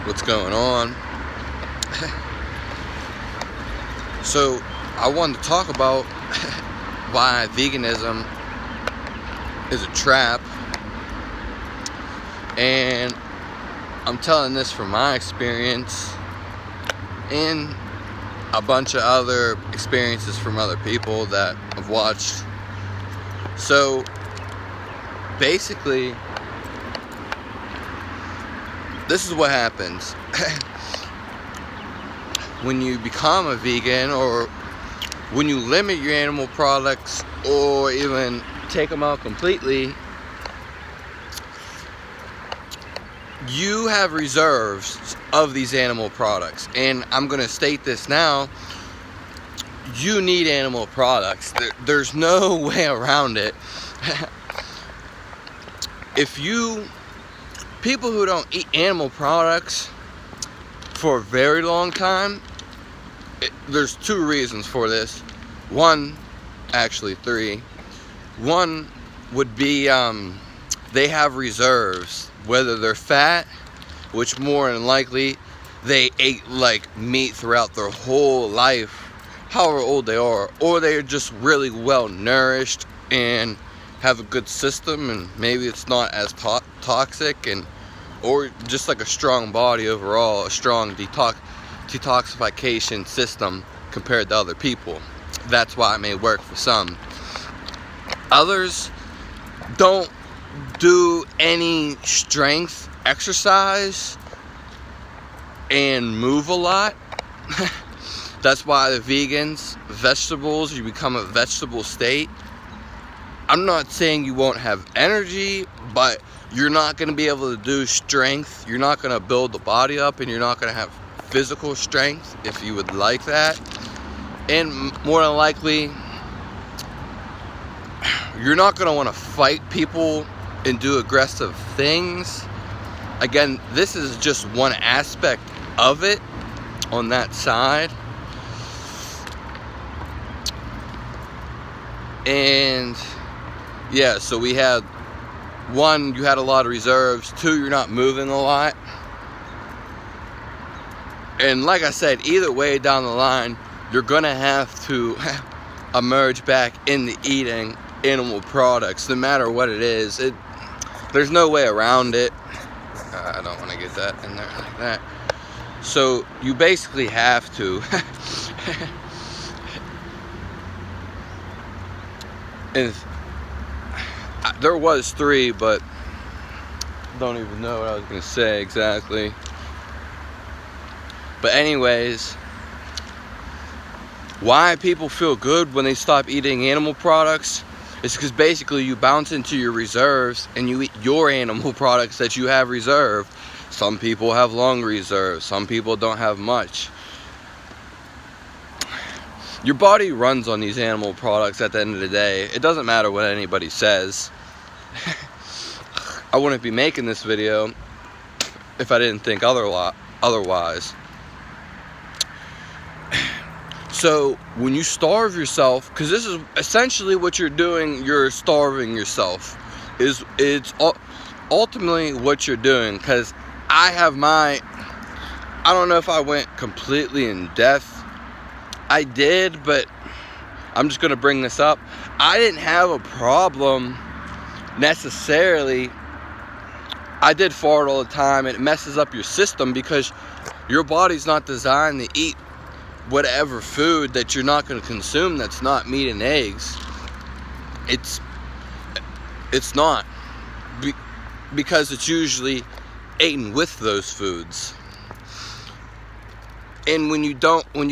what's going on. So I wanted to talk about why veganism is a trap, and I'm telling this from my experience and a bunch of other experiences from other people that I've watched. So basically, this is what happens when you become a vegan, or when you limit your animal products, or even take them out completely. You have reserves of these animal products, and I'm going to state this now. You need animal products. There's no way around it. People who don't eat animal products for a very long time, there's two reasons for this. Actually three. One would be they have reserves, whether they're fat, which more than likely they ate like meat throughout their whole life, however old they are, or they're just really well nourished and have a good system, and maybe it's not as toxic, or just like a strong body overall, a strong detoxification system compared to other people. That's why it may work for some. Others don't do any strength exercise and move a lot. That's why the vegetables, you become a vegetable state. I'm not saying you won't have energy, but you're not going to be able to do strength. You're not going to build the body up, and you're not going to have physical strength if you would like that. And more than likely, you're not going to want to fight people and do aggressive things. Again, this is just one aspect of it on that side. And yeah, so we had one, you had a lot of reserves. Two, you're not moving a lot. And like I said, either way down the line, you're gonna have to emerge back into eating animal products, no matter what it is. There's no way around it. I don't want to get that in there like that. So you basically have to. And there was three, but don't even know what I was gonna say exactly. But anyways, why people feel good when they stop eating animal products is because basically you bounce into your reserves and you eat your animal products that you have reserved. Some people have long reserves, some people don't have much. Your body runs on these animal products at the end of the day. It doesn't matter what anybody says. I wouldn't be making this video if I didn't think otherwise. So when you starve yourself, because this is essentially what you're doing, you're starving yourself. It's ultimately what you're doing. Because I don't know if I went completely in depth. I did, but I'm just going to bring this up. I didn't have a problem necessarily. I did fart all the time, and it messes up your system because your body's not designed to eat whatever food that you're not going to consume that's not meat and eggs. It's not, because it's usually eaten with those foods. And when you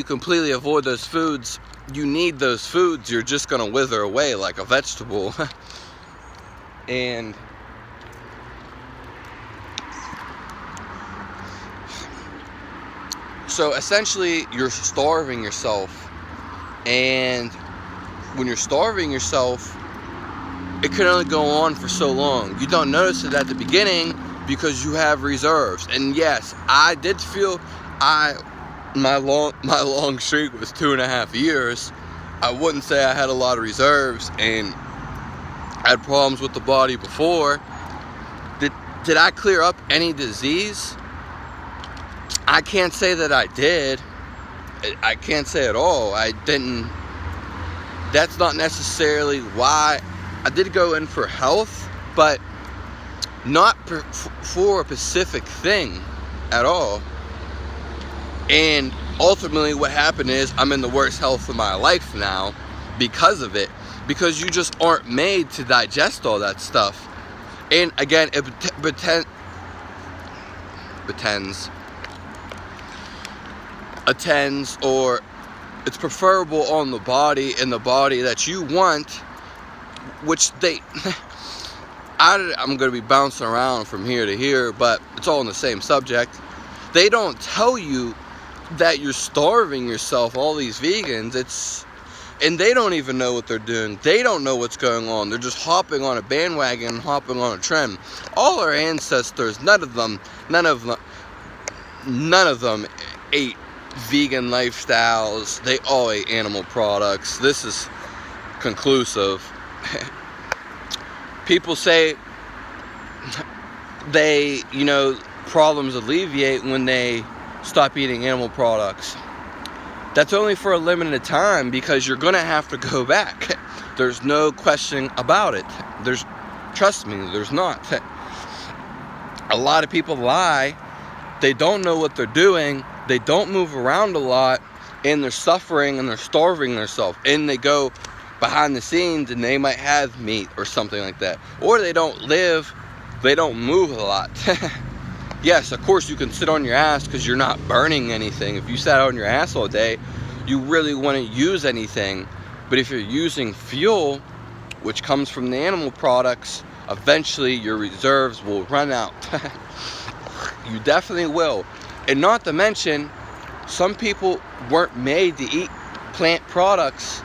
completely avoid those foods, you need those foods, you're just going to wither away like a vegetable. And so essentially you're starving yourself. And when you're starving yourself, it can only go on for so long. You don't notice it at the beginning because you have reserves. And yes, I did feel my long streak was 2.5 years. I wouldn't say I had a lot of reserves and had problems with the body before. Did I clear up any disease? I can't say that I did. I can't say at all. I didn't. That's not necessarily why. I did go in for health, but not for a specific thing at all. And ultimately what happened is I'm in the worst health of my life now because of it. Because you just aren't made to digest all that stuff. And again, it attends, or it's preferable on the body, and the body that you want, which they I'm going to be bouncing around from here to here, but it's all in the same subject. They don't tell you that you're starving yourself, all these vegans. And they don't even know what they're doing. They don't know what's going on. They're just hopping on a bandwagon, hopping on a trend. All our ancestors, none of them ate vegan lifestyles. They all ate animal products. This is conclusive. People say problems alleviate when they stop eating animal products. That's only for a limited time, because you're gonna have to go back. There's no question about it. Trust me, there's not. A lot of people lie. They don't know what they're doing. They don't move around a lot, and they're suffering and they're starving themselves. And they go behind the scenes and they might have meat or something like that. Or they don't move a lot. Yes, of course you can sit on your ass because you're not burning anything. If you sat on your ass all day, you really wouldn't use anything. But if you're using fuel, which comes from the animal products, eventually your reserves will run out. You definitely will. And not to mention, some people weren't made to eat plant products,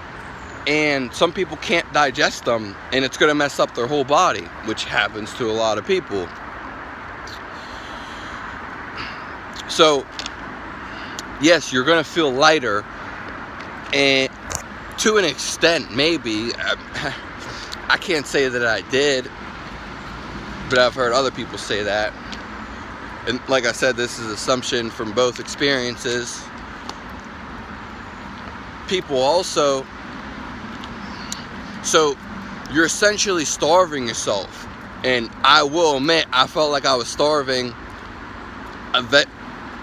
and some people can't digest them, and it's going to mess up their whole body, which happens to a lot of people. So, yes, you're going to feel lighter, and to an extent, maybe. I can't say that I did, but I've heard other people say that. And like I said, this is assumption from both experiences. People also, so you're essentially starving yourself. And I will admit, I felt like I was starving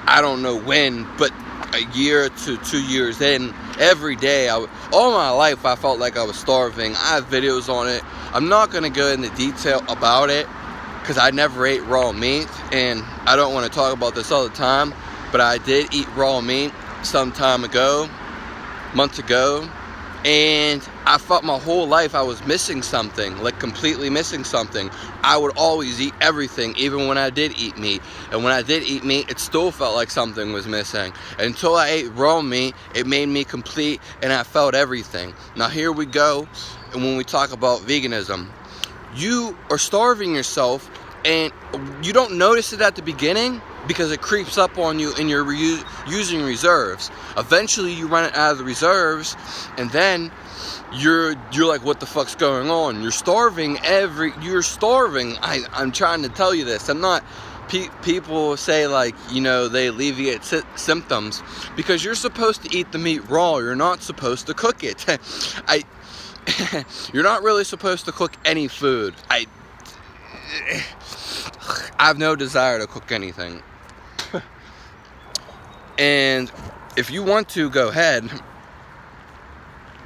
I don't know when, but a year to 2 years in, every day, all my life I felt like I was starving. I have videos on it. I'm not going to go into detail about it because I never ate raw meat, and I don't want to talk about this all the time, but I did eat raw meat some time ago, months ago, and I felt my whole life I was missing something, like completely missing something. I would always eat everything, even when I did eat meat. And when I did eat meat, it still felt like something was missing. Until I ate raw meat, it made me complete, and I felt everything. Now here we go, and when we talk about veganism, you are starving yourself, and you don't notice it at the beginning because it creeps up on you and you're using reserves. Eventually you run it out of the reserves, and then you're like, what the fuck's going on? You're starving. I'm trying to tell you this. I'm not. People say, like, they alleviate symptoms because you're supposed to eat the meat raw. You're not supposed to cook it. You're not really supposed to cook any food. I have no desire to cook anything. And if you want to, go ahead.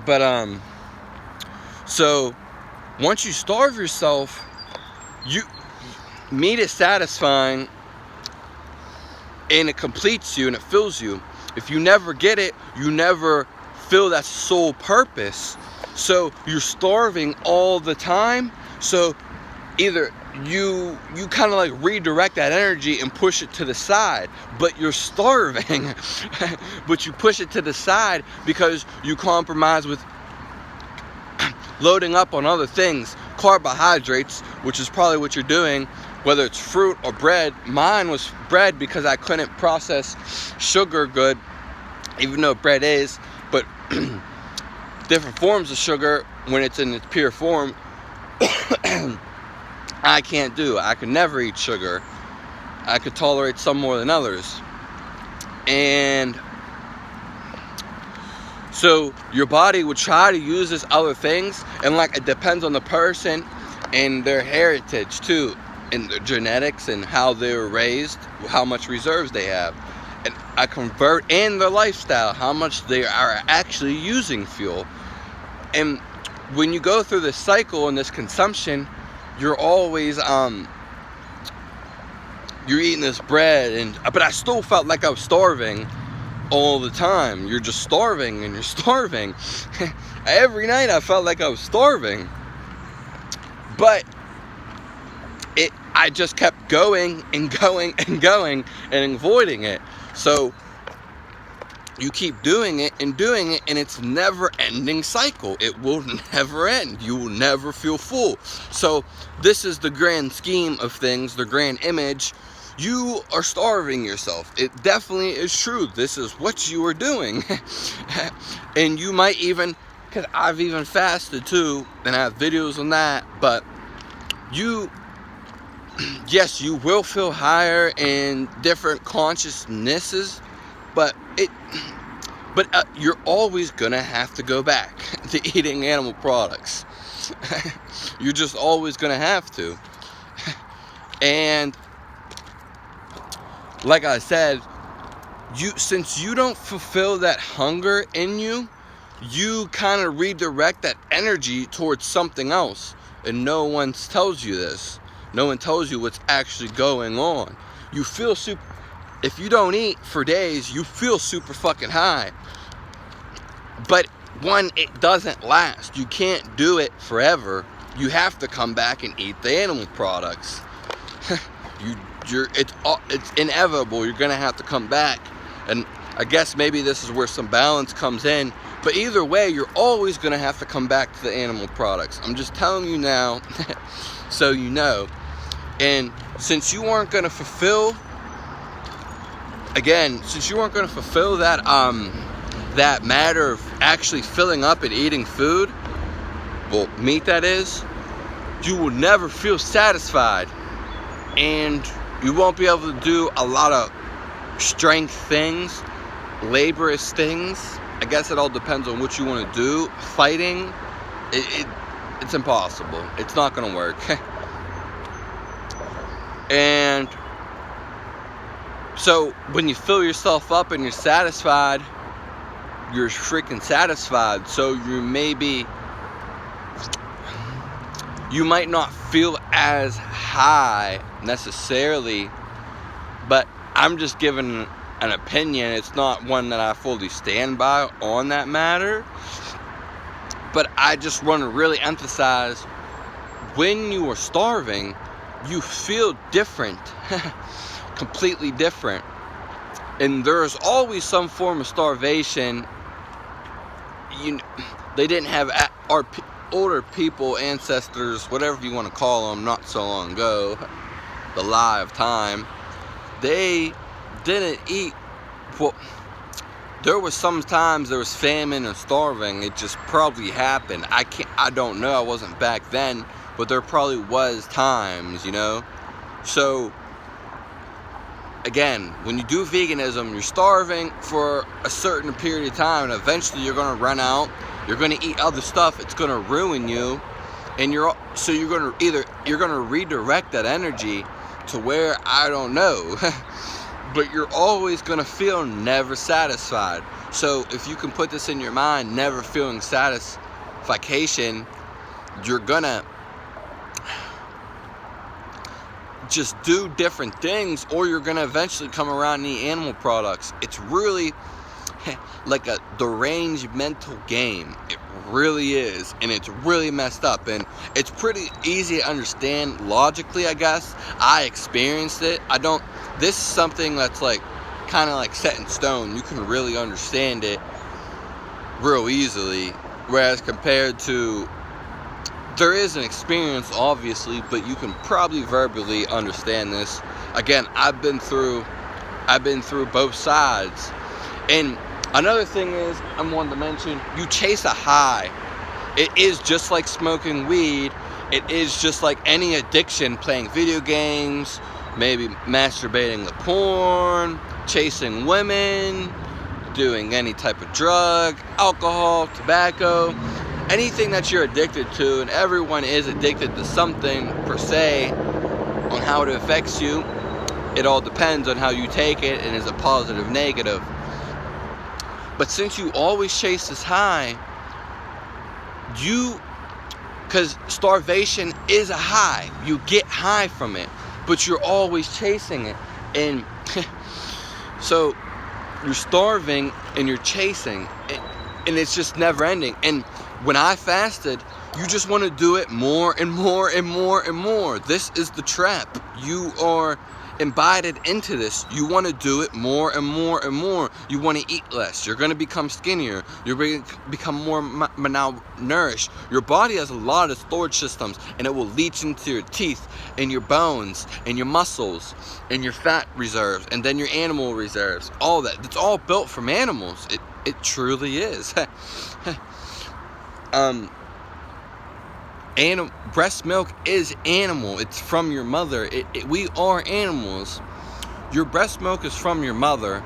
But so once you starve yourself, meat is satisfying, and it completes you and it fills you. If you never get it, you never feel that sole purpose. So you're starving all the time. So either you kind of like redirect that energy and push it to the side, but you're starving. But you push it to the side because you compromise with loading up on other things, carbohydrates, which is probably what you're doing, whether it's fruit or bread. Mine was bread because I couldn't process sugar good, even though bread is, but different forms of sugar when it's in its pure form. I can't do. I could never eat sugar. I could tolerate some more than others. And so your body would try to use this other things, and like it depends on the person and their heritage too, and their genetics and how they were raised, how much reserves they have, and I convert in their lifestyle, how much they are actually using fuel. And when you go through this cycle and this consumption, you're always you're eating this bread, but I still felt like I was starving all the time. You're just starving and you're starving. Every night I felt like I was starving. But I just kept going and going and going and avoiding it. So you keep doing it, and it's never ending cycle. It will never end. You will never feel full. So this is the grand scheme of things, the grand image. You are starving yourself. It definitely is true. This is what you are doing. And you might even, because I've even fasted too, and I have videos on that, but yes, you will feel higher in different consciousnesses, but you're always gonna have to go back to eating animal products. You're just always gonna have to. And like I said, since you don't fulfill that hunger in you, you kind of redirect that energy towards something else, and no one tells you this. No one tells you what's actually going on. You feel super. If you don't eat for days, you feel super fucking high. But one, it doesn't last. You can't do it forever. You have to come back and eat the animal products. It's inevitable. You're gonna have to come back, and I guess maybe this is where some balance comes in. But either way, you're always gonna have to come back to the animal products. I'm just telling you now, so you know. And since you weren't gonna fulfill, that matter of actually filling up and eating food, well, meat that is, you will never feel satisfied, and you won't be able to do a lot of strength things, laborious things. I guess it all depends on what you want to do. Fighting, it's impossible. It's not gonna work. And so when you fill yourself up and you're satisfied, you're freaking satisfied. So you might not feel as high necessarily, but I'm just giving an opinion. It's not one that I fully stand by on that matter, but I just want to really emphasize, when you are starving, you feel different. Completely different. And there's always some form of starvation. They didn't have our older people, ancestors, whatever you want to call them, not so long ago, the lie of time, they didn't eat. Well, there was sometimes there was famine and starving. It just probably happened. I don't know. I wasn't back then, but there probably was times, So again, when you do veganism, you're starving for a certain period of time, and eventually you're going to run out. You're going to eat other stuff. It's going to ruin you, and you're going to redirect that energy to where, I don't know. But you're always going to feel never satisfied. So if you can put this in your mind, never feeling satisfaction, you're going to just do different things, or you're going to eventually come around and eat animal products. It's really like a deranged mental game. It really is, and it's really messed up, and it's pretty easy to understand logically, I guess. I experienced it. This is something that's like kind of like set in stone. You can really understand it real easily, whereas compared to, there is an experience obviously, but you can probably verbally understand this. Again, I've been through both sides. And another thing is, I wanted to mention, you chase a high. It is just like smoking weed. It is just like any addiction, playing video games maybe masturbating to porn, chasing women, doing any type of drug, alcohol, tobacco, anything that you're addicted to, and everyone is addicted to something per se. On how it affects you, it all depends on how you take it, and is it positive, negative. But since you always chase this high, because starvation is a high, you get high from it, but you're always chasing it, and so you're starving and you're chasing, and it's just never ending. And when I fasted, you just want to do it more and more and more and more. This is the trap. You are imbibed into this. You want to do it more and more and more. You want to eat less. You're going to become skinnier. You're going to become more malnourished. Your body has a lot of storage systems, and it will leach into your teeth and your bones and your muscles and your fat reserves, and then your animal reserves. All that. It's all built from animals. It truly is. Breast milk is animal. It's from your mother. We are animals. Your breast milk is from your mother,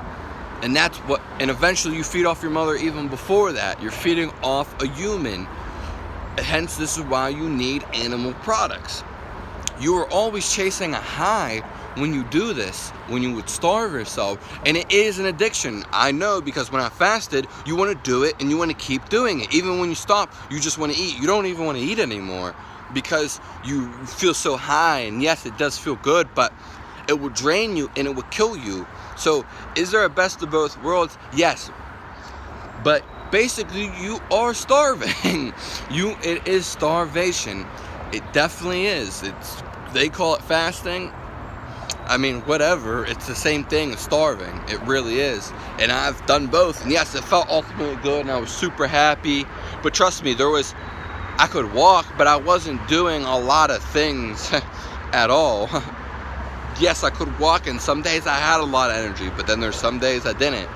and and eventually you feed off your mother. Even before that, you're feeding off a human. Hence, this is why you need animal products. You are always chasing a high when you do this, when you would starve yourself, and it is an addiction. I know, because when I fasted, you want to do it and you want to keep doing it. Even when you stop, you just want to eat. You don't even want to eat anymore because you feel so high, and yes, it does feel good, but it will drain you and it will kill you. So is there a best of both worlds? Yes, but basically you are starving. It is starvation. It definitely is. They call it fasting. I mean, whatever, it's the same thing as starving. It really is. And I've done both. And yes, it felt ultimately good, and I was super happy. But trust me, I could walk, but I wasn't doing a lot of things at all. Yes, I could walk, and some days I had a lot of energy, but then there's some days I didn't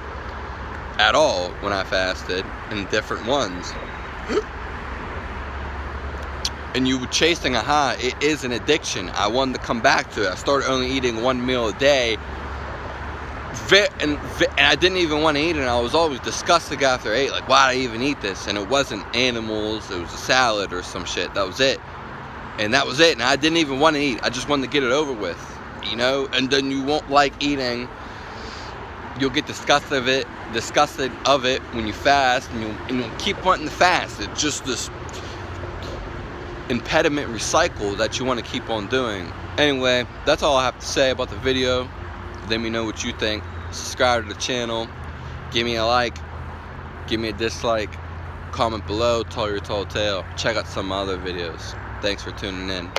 at all when I fasted, in different ones. And you were chasing a high. It is an addiction. I wanted to come back to it. I started only eating one meal a day, and I didn't even want to eat it. And I was always disgusted after I ate, like, why did I even eat this? And it wasn't animals, it was a salad or some shit. That was it. And that was it. And I didn't even want to eat. I just wanted to get it over with, and then you won't like eating. You'll get disgusted of it when you fast, and you'll keep wanting to fast. It's just this impediment recycle that you want to keep on doing. Anyway, that's all I have to say about the video. Let me know what you think. Subscribe to the channel. Give me a like. Give me a dislike. Comment below. Tell your tall tale. Check out some other videos. Thanks for tuning in.